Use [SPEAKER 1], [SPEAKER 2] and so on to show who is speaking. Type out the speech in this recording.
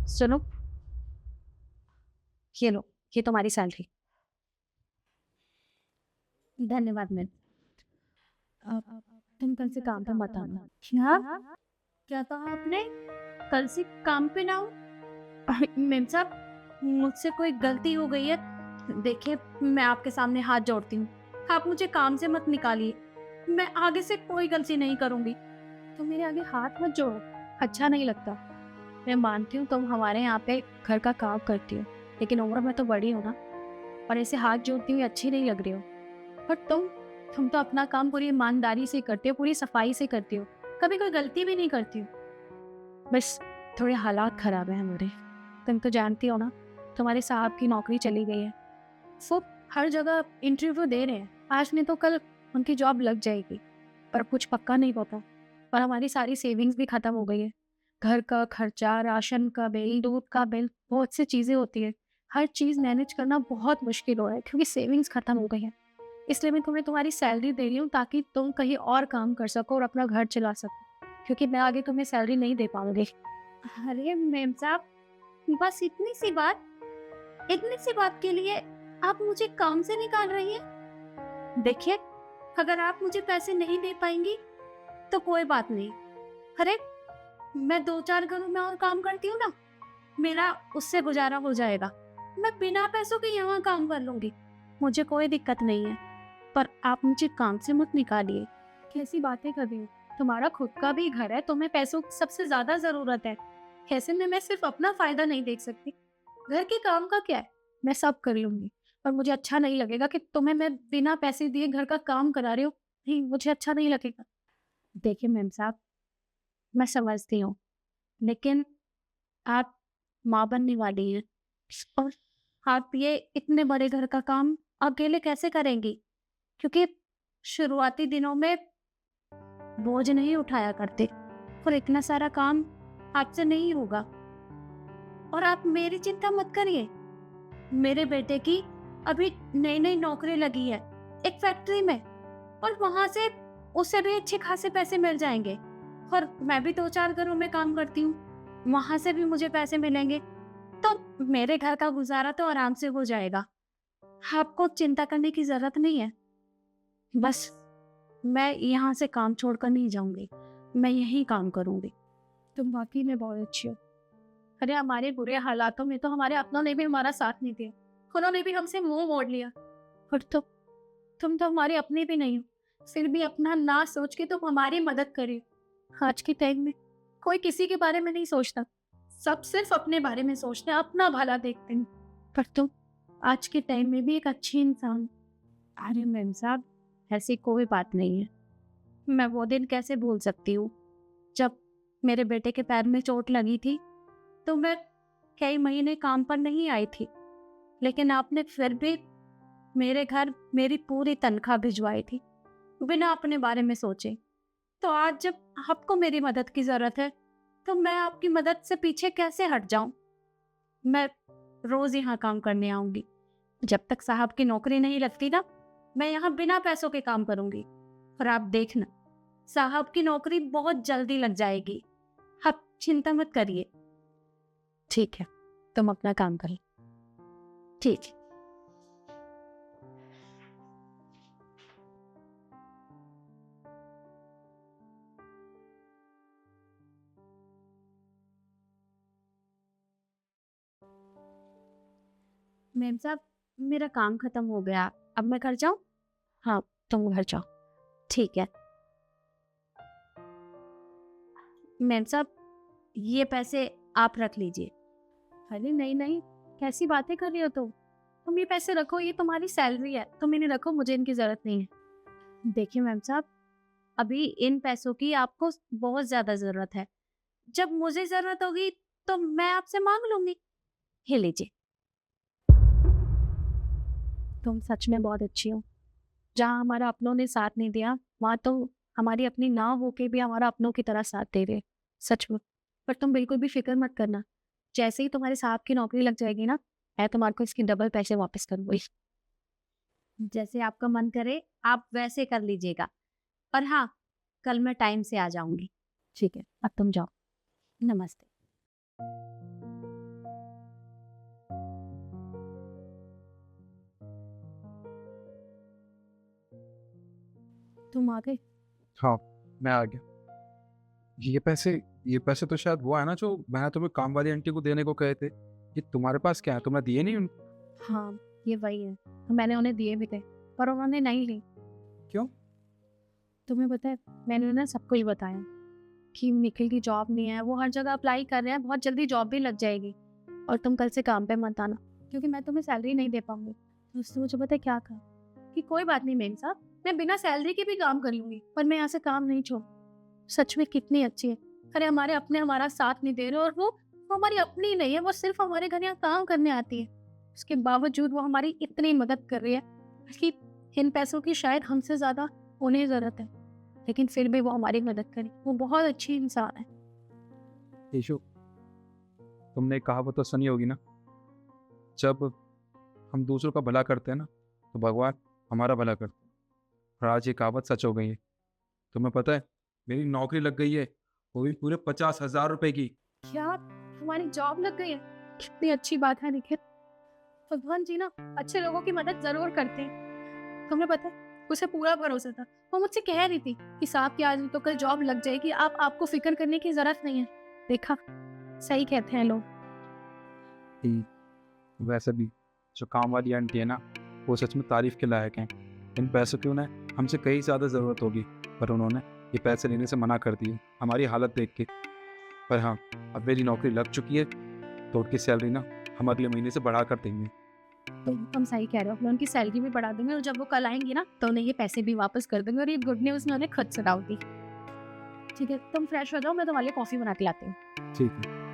[SPEAKER 1] सुनो, ये लो, ये तुम्हारी सैलरी।
[SPEAKER 2] धन्यवाद मैम। अब तुम कल से काम पे मत आना।
[SPEAKER 1] क्या?
[SPEAKER 2] क्या कहा आपने? कल से काम पे ना हो? मैम साहब, मुझसे कोई गलती हो गई है। देखिए, मैं आपके सामने हाथ जोड़ती हूँ। आप मुझे काम से मत निकालिए। मैं आगे से कोई गलती नहीं करूँगी।
[SPEAKER 1] तो मेरे आगे हाथ मत जोड़ो, अच्छा नहीं लगता। मैं मानती हूँ तुम हमारे यहाँ पे घर का काम करती हो, लेकिन उम्र में तो बड़ी हो ना, और ऐसे हाथ जोड़ती हुई अच्छी नहीं लग रही हो। और तुम तो अपना काम पूरी ईमानदारी से करती हो, पूरी सफाई से करती हो, कभी कोई गलती भी नहीं करती हो। बस थोड़े हालात खराब हैं हमारे। तुम तो जानती हो ना, तुम्हारे साहब की नौकरी चली गई है। वो हर जगह इंटरव्यू दे रहे हैं, आज नहीं तो कल उनकी जॉब लग जाएगी, पर कुछ पक्का नहीं होता। और हमारी सारी सेविंग्स भी खत्म हो गई है। घर का खर्चा, राशन का बिल, दूध का बिल, बहुत सी चीजें होती है। हर चीज मैनेज करना बहुत मुश्किल हो रहा है क्योंकि सेविंग्स खत्म हो गई है। इसलिए मैं तुम्हें तुम्हारी सैलरी दे रही हूँ ताकि तुम कहीं और काम कर सको और अपना घर चला सको, क्योंकि मैं आगे तुम्हें सैलरी नहीं दे पाऊंगी।
[SPEAKER 2] अरे मैम साहब, बस इतनी सी बात के लिए आप मुझे काम से निकाल रही हैं? देखिए, अगर आप मुझे पैसे नहीं दे पाएंगी तो कोई बात नहीं। अरे, मैं 2-4 घरों में और काम करती हूँ ना, मेरा उससे गुजारा हो जाएगा। मैं बिना पैसों के यहाँ काम कर लूंगी।
[SPEAKER 1] मुझे कोई दिक्कत नहीं है, पर आप मुझे काम से मत निकालिए। कैसी बातें कर रही हो? तुम्हारा खुद का भी घर है, तुम्हें पैसों की सबसे ज्यादा जरूरत है। ऐसे में मैं सिर्फ अपना फायदा नहीं देख सकती। घर के काम का क्या है, मैं सब कर लूंगी, पर मुझे अच्छा नहीं लगेगा कि तुम्हें मैं बिना पैसे दिए घर का काम करा रही हूँ। नहीं, मुझे अच्छा नहीं लगेगा। देखिए मैम साहब, मैं समझती हूँ, लेकिन आप माँ बनने वाली हैं, और आप ये इतने बड़े घर का काम अकेले कैसे करेंगी? क्योंकि शुरुआती दिनों में बोझ नहीं उठाया करते, और इतना सारा काम आपसे नहीं होगा। और आप मेरी चिंता मत करिए। मेरे बेटे की अभी नई नई नौकरी लगी है एक फैक्ट्री में, और वहां से उसे भी अच्छे खासे पैसे मिल जाएंगे। और मैं भी 2-4 घरों में काम करती हूँ, वहां से भी मुझे पैसे मिलेंगे। तो मेरे घर का गुजारा तो आराम से हो जाएगा। आपको चिंता करने की जरूरत नहीं है। बस मैं यहाँ से काम छोड़कर नहीं जाऊंगी, मैं यही काम करूंगी। तुम वाकई में बहुत अच्छी हो। अरे, हमारे बुरे हालातों में तो हमारे अपनों ने भी हमारा साथ नहीं दिया, उन्होंने भी हमसे मुंह मोड़ लिया। और तुम तो हमारे अपने भी नहीं हो, फिर भी अपना ना सोच के तुम हमारी मदद करी। आज के टाइम में कोई किसी के बारे में नहीं सोचता, सब सिर्फ अपने बारे में सोचते हैं, अपना भला देखते हैं। पर तुम आज के टाइम में भी एक अच्छी इंसान। अरे मैम साहब, ऐसी कोई बात नहीं है। मैं वो दिन कैसे भूल सकती हूँ जब मेरे बेटे के पैर में चोट लगी थी, तो मैं कई महीने काम पर नहीं आई थी, लेकिन आपने फिर भी मेरे घर मेरी पूरी तनख्वाह भिजवाई थी, बिना अपने बारे में सोचे। तो आज जब आपको मेरी मदद की जरूरत है, तो मैं आपकी मदद से पीछे कैसे हट जाऊं? मैं रोज यहाँ काम करने आऊंगी। जब तक साहब की नौकरी नहीं लगती ना, मैं यहाँ बिना पैसों के काम करूंगी। और आप देखना, साहब की नौकरी बहुत जल्दी लग जाएगी। आप चिंता मत करिए। ठीक है, तुम अपना काम करो। ठीक है। मैम साहब, मेरा काम खत्म हो गया, अब मैं घर जाऊं? हाँ, तुम घर जाओ। ठीक है। मैम साहब, ये पैसे आप रख लीजिए। अरे नहीं नहीं, कैसी बातें कर रही हो तुम ये पैसे रखो, ये तुम्हारी सैलरी है, तुम इन्हें रखो, मुझे इनकी जरूरत नहीं है। देखिए मैम साहब, अभी इन पैसों की आपको बहुत ज्यादा जरूरत है। जब मुझे जरूरत होगी तो मैं आपसे मांग लूंगी। ये लीजिए। तुम सच में बहुत अच्छी हो। जहाँ हमारा अपनों ने साथ नहीं दिया, वहां तो हमारी अपनी ना होके भी हमारा अपनों की तरह साथ दे रहे। सच में। पर तुम बिल्कुल भी फिक्र मत करना, जैसे ही तुम्हारे साहब की नौकरी लग जाएगी ना, मैं तुम्हारे को इसकी डबल पैसे वापस करूंगी। जैसे आपका मन करे आप वैसे कर लीजिएगा। और हाँ, कल मैं टाइम से आ जाऊंगी। ठीक है, अब तुम जाओ। नमस्ते। तुम आ गए?
[SPEAKER 3] हाँ, मैं आ गया। ये पैसे तो शायद वो है ना जो मैंने तुम्हें काम वाली आंटी को देने को कहे थे। ये तुम्हारे पास क्या है? तुमने दिए नहीं उनको?
[SPEAKER 1] हाँ, ये वही है। मैंने उन्हें दिए भी थे पर उन्होंने नहीं ली।
[SPEAKER 3] क्यों?
[SPEAKER 1] तुम्हें पता है, मैंने उन्हें सबको ही बताया कि निखिल की जॉब नहीं है, वो हर जगह अप्लाई कर रहे हैं, बहुत जल्दी जॉब भी लग जाएगी और तुम कल से काम पे मत आना क्योंकि मैं तुम्हें सैलरी नहीं दे पाऊंगी। तो उसने मुझे पता है क्या कहा कि कोई बात नहीं मेम साहब, मैं बिना सैलरी के भी काम कर लूंगी पर मैं यहाँ से काम नहीं छोड़। सच में कितनी अच्छी है। अरे हमारे अपने हमारा साथ नहीं दे रहे और वो हमारी अपनी नहीं है, वो सिर्फ हमारे घर यहाँ काम करने आती है। उसके बावजूद वो हमारी इतनी मदद कर रही है कि इन पैसों की शायद हमसे ज़्यादा उन्हें ज़रूरत है, लेकिन फिर भी वो हमारी मदद करी। वो बहुत अच्छी इंसान है।
[SPEAKER 3] ईशु, तुमने एक कहावत तो सुनी होगी ना, जब हम दूसरों का भला करते हैं ना तो भगवान हमारा भला करते हैं। और आज ये कहावत सच हो गई है। तुम्हें पता है मेरी नौकरी लग गई है, वो भी पूरे 50,000 रुपए की।
[SPEAKER 1] क्या हमारी जॉब लग गई है? कितनी अच्छी बात है निखिल। भगवान जी ना अच्छे लोगों की मदद जरूर करते हैं। तुम्हें पता है उसे पूरा भरोसा था। वो मुझसे कह रही थी कि साहब की आज तो कल जॉब लग जाएगी, आपको फिक्र करने की जरूरत नहीं है। देखा, सही कहते हैं लोग।
[SPEAKER 3] वैसे भी जो काम वाली आंटी है ना, वो सच में तारीफ के लायक हैं। इन पैसों की उन्हें हमसे कहीं ज़्यादा ज़रूरत होगी, पर उन्होंने ये पैसे लेने से मना कर दिए हमारी हालत देख के। पर हाँ, अब मेरी नौकरी लग चुकी है तो उनकी सैलरी ना हम अगले महीने से बढ़ा कर देंगे।
[SPEAKER 1] तो तुम सही कह रहे हो, मैं उनकी सैलरी भी बढ़ा दूंगी और जब वो कल आएंगी ना तो उन्हें ये पैसे भी वापस कर दूंगी। और ये गुड न्यूज़ मैं उन्हें खुद सुनाऊंगी। ठीक है, तुम फ्रेश हो जाओ, मैं तुम्हारे लिए कॉफ़ी बना के लाती हूँ।
[SPEAKER 3] ठीक है।